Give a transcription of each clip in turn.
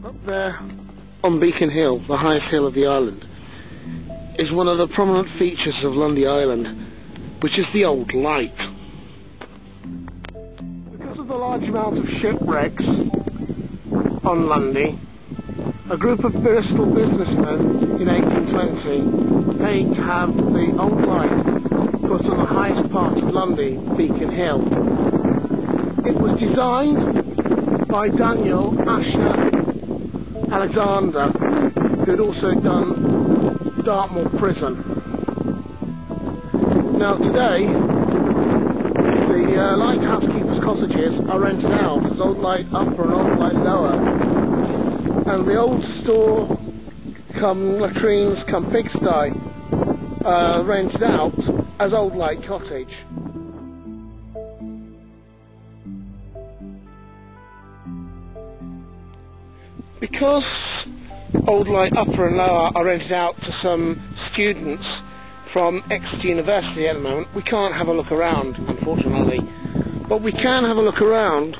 Up there on Beacon Hill, the highest hill of the island, is one of the prominent features of Lundy Island, which is the Old Light. Because of the large amount of shipwrecks on Lundy, a group of Bristol businessmen in 1820 paid to have the Old Light put on the highest part of Lundy, Beacon Hill. It was designed by Daniel Asher Alexander, who had also done Dartmoor Prison. Now today, the lighthouse keepers' cottages are rented out as Old Light Upper and Old Light Lower, and the old store, come latrines, come pigsty, rented out as Old Light Cottage. Because Old Light Upper and Lower are rented out to some students from Exeter University at the moment, we can't have a look around, unfortunately. But we can have a look around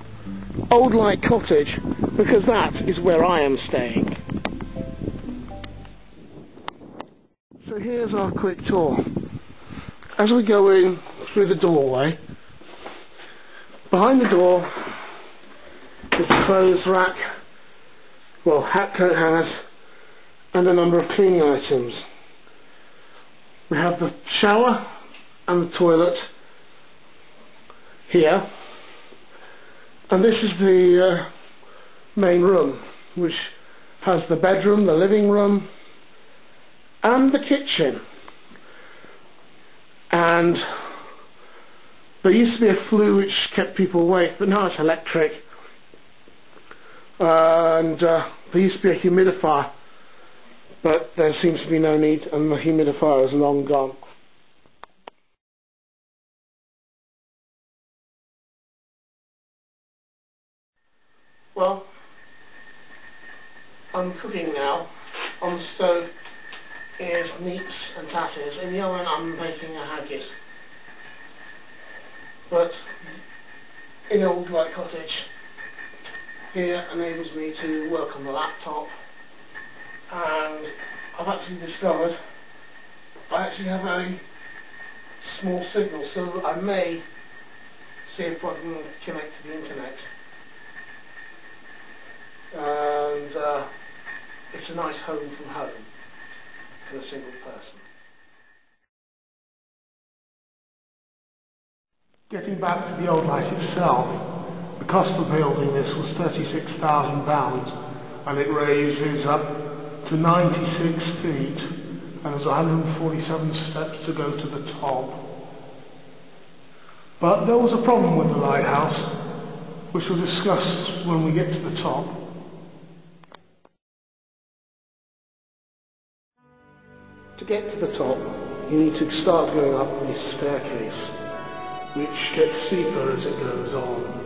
Old Light Cottage, because that is where I am staying. So here's our quick tour. As we go in through the doorway, behind the door is a clothes rack, well, hat coat hangers, and a number of cleaning items. We have the shower and the toilet here, and this is the main room, which has the bedroom, the living room, and the kitchen. And there used to be a flue which kept people awake, but now it's electric. And there used to be a humidifier, but there seems to be no need, and the humidifier is long gone. Well, I'm cooking now. On the stove is meats and tatties. In the oven I'm making a haggis. But in Old Light Cottage, here enables me to work on the laptop, and I've actually discovered I actually have a small signal, so I may see if I can connect to the internet. And it's a nice home from home for a single person. Getting back to the Old Light itself, the cost of building this was £36,000, and it raises up to 96 feet, and there's 147 steps to go to the top. But there was a problem with the lighthouse, which we'll discuss when we get to the top. To get to the top, you need to start going up this staircase, which gets steeper as it goes on.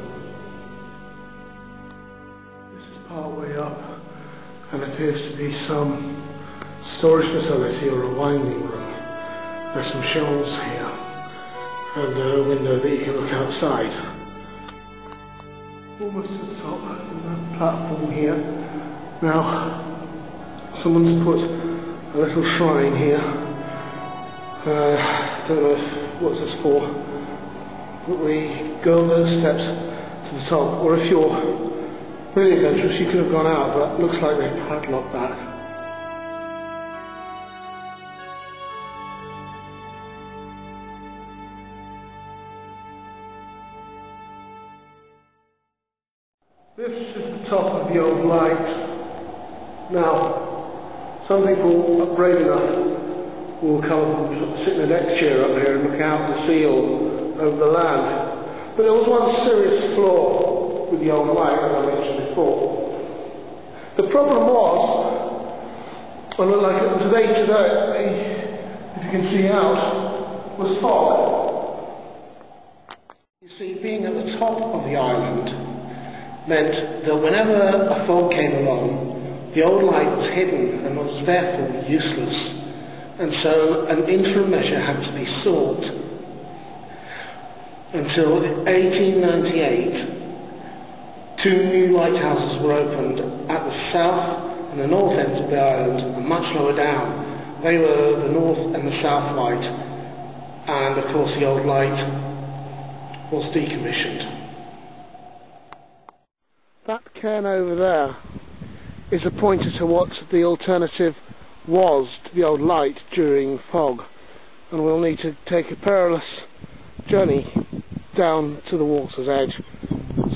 Part way up, and appears to be some storage facility or a winding room. There's some shelves here, and a window that you can look outside. Almost to the top, and that platform here. Now, someone's put a little shrine here. Don't know what's this for, but we go up those steps to the top, or if you're really adventurous, you could have gone out, but it looks like they padlocked that. This is the top of the Old Light. Now, some people brave enough will come and sit in a deck chair up here and look out the sea or over the land. But there was one serious flaw with the Old Light, as I mentioned before. The problem was, well, like today, if you can see out, was fog. You see, being at the top of the island meant that whenever a fog came along, the Old Light was hidden and was therefore useless. And so an interim measure had to be sought until 1898 Two new lighthouses were opened at the south and the north ends of the island and much lower down. They were the north and the south light, and of course the old light was decommissioned. That cairn over there is a pointer to what the alternative was to the old light during fog, and we'll need to take a perilous journey down to the water's edge,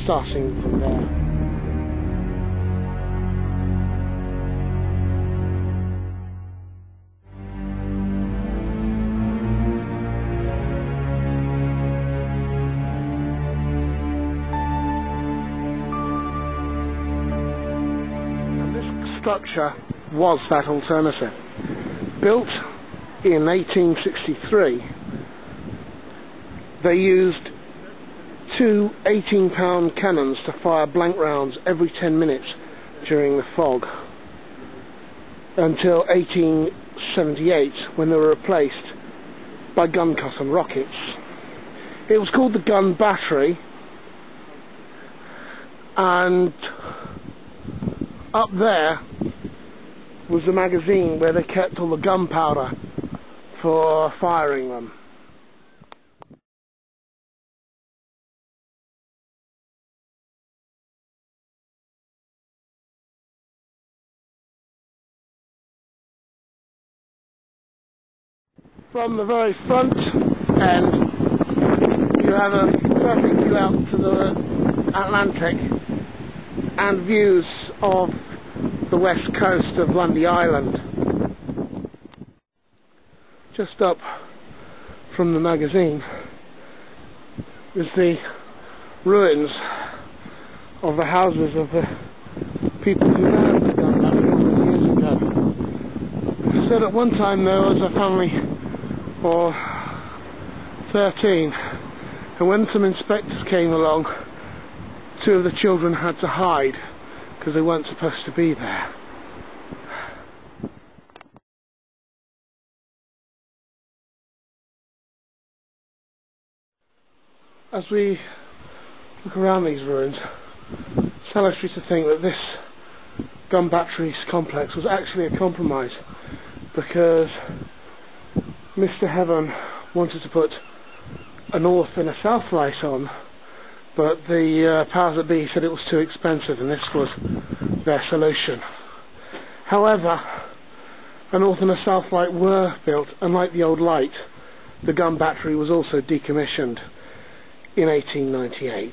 starting from there. Structure was that alternative. Built in 1863, they used two 18-pound cannons to fire blank rounds every 10 minutes during the fog until 1878, when they were replaced by gun-cotton rockets. It was called the gun battery, and up there was the magazine where they kept all the gunpowder for firing them. From the very front end, you have a perfect view out to the Atlantic and views of the west coast of Lundy Island. Just up from the magazine is the ruins of the houses of the people who had the gun battery years ago. So at one time there was a family of 13, and when some inspectors came along, two of the children had to hide because they weren't supposed to be there. As we look around these ruins, it's illustrative to think that this gun batteries complex was actually a compromise, because Mr. Heaven wanted to put a north and a south light on, but the powers that be said it was too expensive, and this was their solution. However, a north and a south light were built, and like the old light, the gun battery was also decommissioned in 1898.